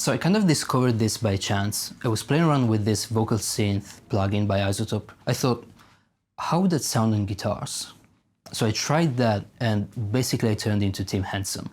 So I kind of discovered this by chance. I was playing around with this vocal synth plugin by Isotope. I thought, how would that sound on guitars? So I tried that and basically I turned into Tim Henson.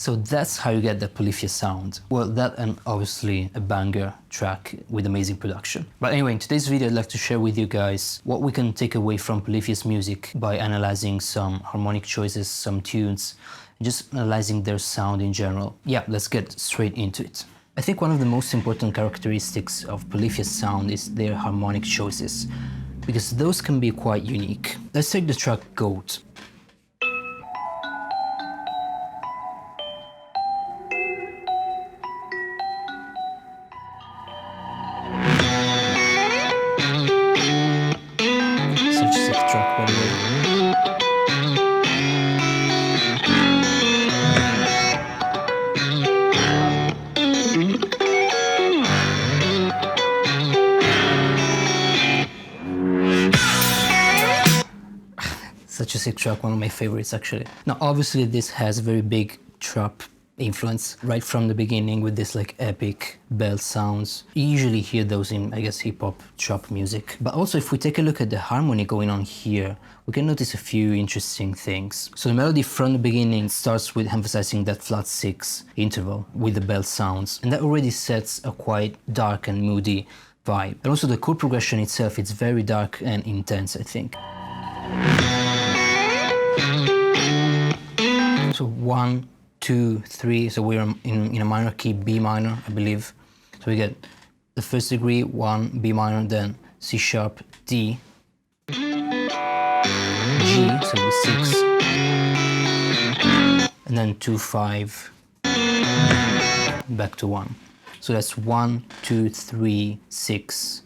So that's how you get the polyphia sound. Well, that and obviously a banger track with amazing production. But anyway, in today's video I'd like to share with you guys what we can take away from Polyphia's music by analyzing some harmonic choices, some tunes, and just analyzing their sound in general. Yeah, let's get straight into it. I think one of the most important characteristics of Polyphia's sound is their harmonic choices, because those can be quite unique. Let's take the track Goat. Such a sick track, by the way. Such a sick track, one of my favorites actually. Now obviously this has a very big trap influence right from the beginning with this like epic bell sounds. You usually hear those in, I guess, hip-hop trap music. But also if we take a look at the harmony going on here, we can notice a few interesting things. So the melody from the beginning starts with emphasizing that flat 6 interval with the bell sounds, and that already sets a quite dark and moody vibe. And also the chord progression itself, it's very dark and intense, I think. So 1, 2, 3, so we're in a minor key, B minor, I believe. So we get the first degree, 1, B minor, then C sharp, D, G, so the 6, and then 2, 5, back to 1. So that's 1, 2, 3, 6,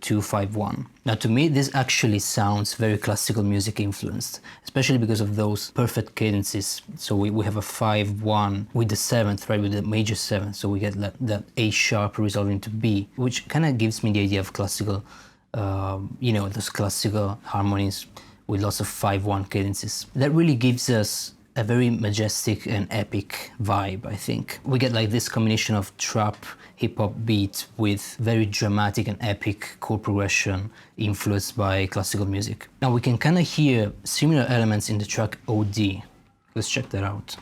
2, 5, 1. Now to me this actually sounds very classical music influenced, especially because of those perfect cadences. So we have a 5, 1 with the 7th, right, with the major 7th, so we get that A sharp resolving to B, which kind of gives me the idea of classical, you know, those classical harmonies with lots of 5-1 cadences. That really gives us a very majestic and epic vibe, I think. We get like this combination of trap, hip-hop beat with very dramatic and epic chord progression influenced by classical music. Now we can kind of hear similar elements in the track OD. Let's check that out.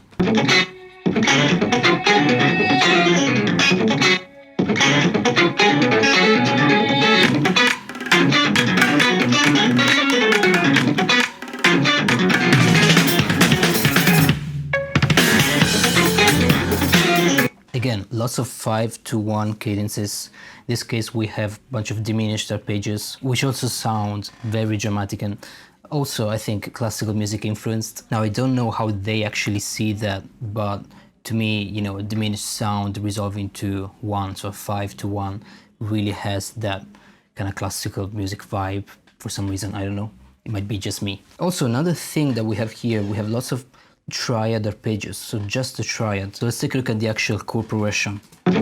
Again, lots of 5-1 cadences. In this case we have a bunch of diminished arpeggios, which also sound very dramatic and also I think classical music influenced. Now I don't know how they actually see that, but to me, you know, a diminished sound resolving to 1, so a 5-1 really has that kind of classical music vibe for some reason, I don't know. It might be just me. Also another thing that we have here, we have lots of triad arpeggios, so just the triad. So let's take a look at the actual chord progression. So 1,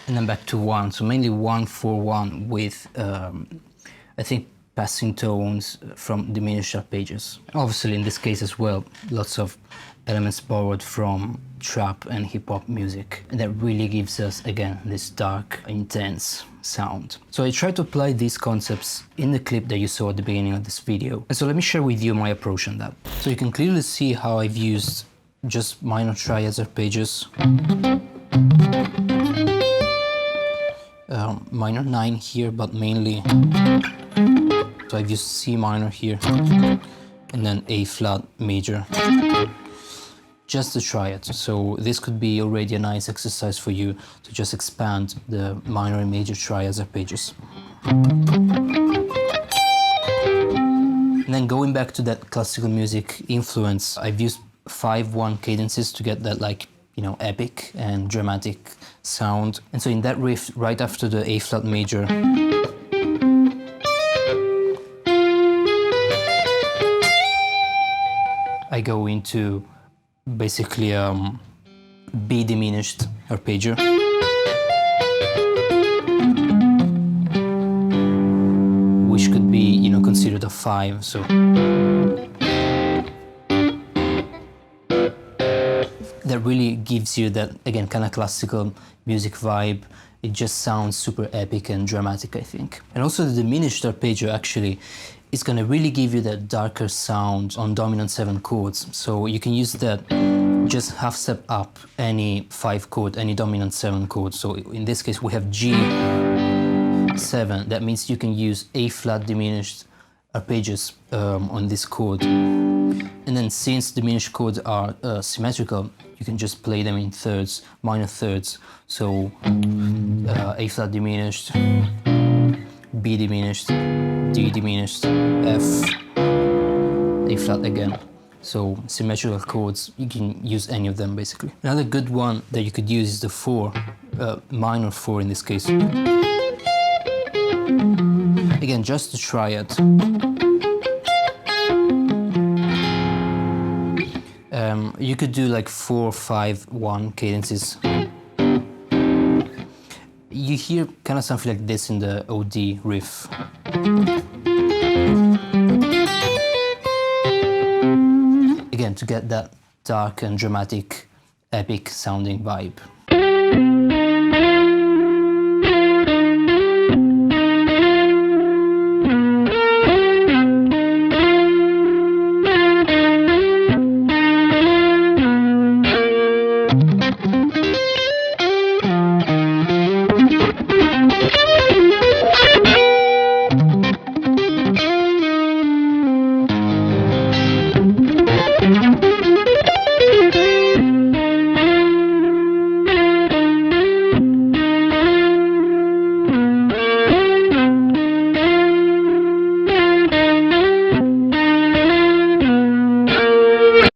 and then back to 1, so mainly 1, 4, 1 with I think passing tones from diminished arpeggios. Obviously in this case as well, lots of elements borrowed from trap and hip-hop music, and that really gives us again this dark, intense sound. So I tried to apply these concepts in the clip that you saw at the beginning of this video, and so let me share with you my approach on that. So you can clearly see how I've used just minor triads arpeggios, minor 9 here, but mainly, so I've used C minor here, and then A flat major, just to try it. So this could be already a nice exercise for you to just expand the minor and major triads arpeggios. And then going back to that classical music influence, I've used 5/1 cadences to get that, like, you know, epic and dramatic sound. And so in that riff, right after the A flat major, I go into basically B diminished arpeggio, which could be, you know, considered a 5. So that really gives you that, again, kind of classical music vibe. It just sounds super epic and dramatic, I think. And also the diminished arpeggio actually is going to really give you that darker sound on dominant 7 chords. So you can use that, just half step up any 5 chord, any dominant 7 chord. So in this case we have G7. That means you can use A flat diminished arpeggios on this chord. And then since diminished chords are symmetrical, you can just play them in thirds, minor thirds. So A flat diminished, B diminished, D diminished, F, A flat again. So symmetrical chords, you can use any of them basically. Another good one that you could use is the 4, minor 4 in this case. Again, just to try it. You could do like 4/5/1 cadences. You hear kind of something like this in the OD riff. Again, to get that dark and dramatic, epic sounding vibe.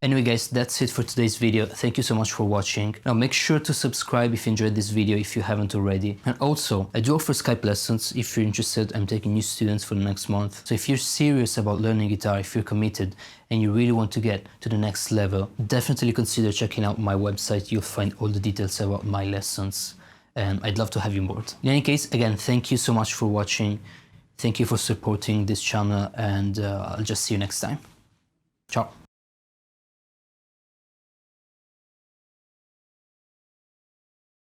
Anyway guys, that's it for today's video. Thank you so much for watching. Now make sure to subscribe if you enjoyed this video if you haven't already. And also, I do offer Skype lessons if you're interested. I'm taking new students for the next month. So if you're serious about learning guitar, if you're committed and you really want to get to the next level, definitely consider checking out my website. You'll find all the details about my lessons. And I'd love to have you on board. In any case, again, thank you so much for watching. Thank you for supporting this channel, and I'll just see you next time. Ciao.